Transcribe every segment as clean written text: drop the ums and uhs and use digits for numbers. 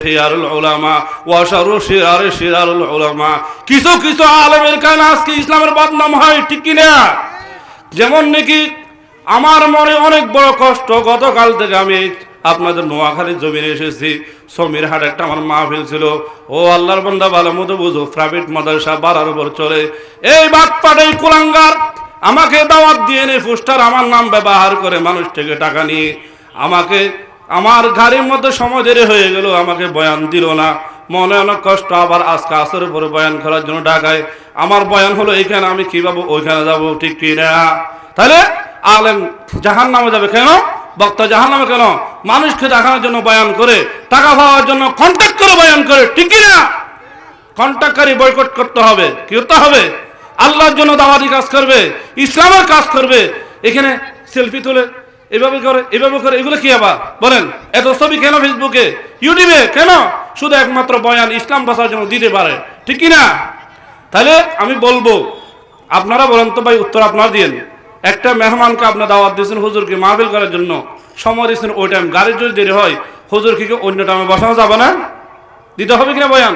খিয়ারুল উলামা ওয়া শাররু শিরারুল উলামা। কিছু কিছু আলেমের কারণে আজকে ইসলামের বদনাম হয়, ঠিক কি না? যেমন নাকি আমার মনে অনেক বড় কষ্ট, গতকাল থেকে আমি আপনাদের নোয়াখালীর জমিনে এসেছি। সমীরহাট একটা আমার মাহফিল ছিল। ও আল্লাহর বান্দা ভালো মতো বুঝো, প্রাইভেট মাদ্রাসা বাড়ার উপর চলে। এই বাটপাড়াই কুলাঙ্গার আমাকে দাওয়াত দিয়ে এনে পোস্টার আমার নাম ব্যবহার করে মানুষ থেকে টাকা নিয়ে আমাকে আমার গাড়ির মধ্যে সময় দেরি হয়ে গেল, আমাকে বয়ান দিল না। মনে অনেক কষ্ট। আবার আজকে আসরের পরে বয়ান করার জন্য ডাকায়। আমার বয়ান হলো এইখানে, আমি কিভাবে ওইখানে যাব, ঠিক কি না? তাহলে আলেম জাহান্নামে যাবে কেন? বক্তা জাহান্নামে কেন? মানুষকে দেখানোর জন্য বয়ান করে, টাকা পাওয়ার জন্য কন্ট্যাক্ট করে বয়ান করে, ঠিক কি না? কন্ট্যাক্টকারী বয়কট করতে হবে। কি করতে হবে? আল্লাহর জন্য দাওয়াতি কাজ করবে, ইসলামের কাজ করবে। এখানে সেলফি তুলে এভাবে করে এভাবে করে, এগুলো কি আবার বলেন? এত ছবি কেন ফেসবুকে ইউটিউবে কেন? শুধু একমাত্র বয়ান ইসলাম বাঁচার জন্য দিতে পারে, ঠিক কি না? তাহলে আমি বলবো, আপনারা বলেন তো ভাই, উত্তর আপনারা দিন। একটা মেহমানকে আপনার দাওয়াত দিয়েছেন হুজুরকে মাহফিল করার জন্য, সময় দিয়েছেন ওই টাইম, গাড়ির যদি দেরি হয় হুজুর কি অন্য টাইমে বসানো যাবে না? দিতে হবে কিনা বয়ান?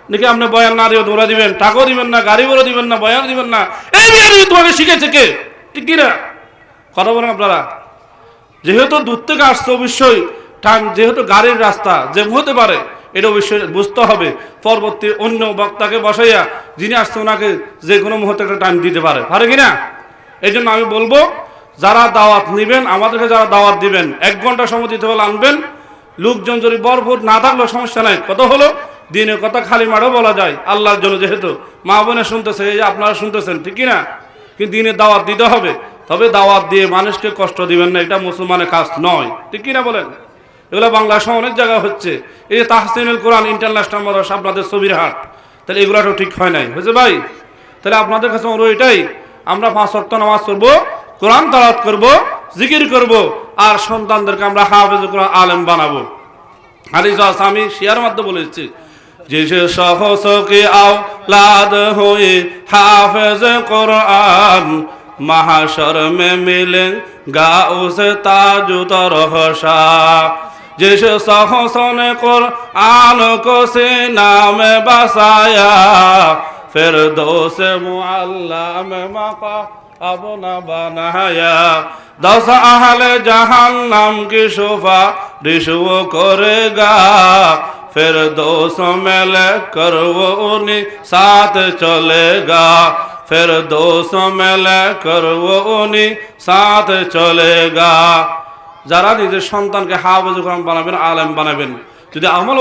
নাকি আপনি বয়ান না দিয়ে দৌড়া দিবেন, টাকাও দিবেন না, গাড়ি বড় দিবেন না, বয়ান দিবেন না? এই বিয়ে তোমাকে শিখেছে কে? ঠিক কিনা কথা বলেন আপনারা? যেহেতু দূর থেকে আসছে, অবশ্যই টাইম, যেহেতু গাড়ির রাস্তা যে হতে পারে, এটা অবশ্যই বুঝতে হবে। পরবর্তী অন্য বক্তাকে বসাইয়া যিনি আসছে ওনাকে যে কোনো মুহূর্তে একটা টাইম দিতে পারে কিনা? এই জন্য আমি বলবো, যারা দাওয়াত নেবেন, আমাদেরকে যারা দাওয়াত দিবেন, 1 ঘন্টা সময় দিতে হলে আনবেন। লোকজন যদি ভরপুর না থাকলেও সমস্যা নাই। কত হলো দিনের কথা খালি মাঠও বলা যায় আল্লাহর জন্য, যেহেতু মা বোনে শুনতেছে, এই যে আপনারা শুনতেছেন, ঠিক কিনা? কিন্তু দিনের দাওয়াত দিতে হবে। তবে দাওয়াত দিয়ে মানুষকে কষ্ট দিবেন না, এটা মুসলমানের কাজ নয়, ঠিক কিনা বলেন? এগুলো বাংলাদেশে অনেক জায়গা হচ্ছে। এই যে তাহসিনুল কোরআন ইন্টারন্যাশনাল মাদ্রাসা আপনাদের ছবিরহাট, তাহলে এগুলোটাও ঠিক হয় নাই, হয়েছে ভাই? তাহলে আপনাদের কাছে অনুরোধ এটাই, আমরা 5 ওয়াক্ত নামাজ পড়বো, কোরআন তেলাওয়াত করবো, জিকির করব, আর সন্তানদেরকে আমরা হাফেজ কোরআন আলেম বানাবো। হাদিস আছে, আমি শিয়ার মাধ্যমে বলেছি, जिसे शख्स की औलाद हुई हाफिज कुरान महशर में मिलेगा उसे ताज तरहशा। जिस शख्स ने कुरान को सीना में बसाया फिरदौस मुअल्ला में मक़ाम अपना बनाया। 10 अहले जहन्नम की सुफारिश वो करेगा फिरदौस में लेकर वो उन्हीं साथ चलेगा। फिरदौस में लेकर वो उन्हीं साथ चलेगा। যারা নিজের সন্তানকে হাফেজ কোরআন বানাবেন, আলেম বানাবেন, যদি আমল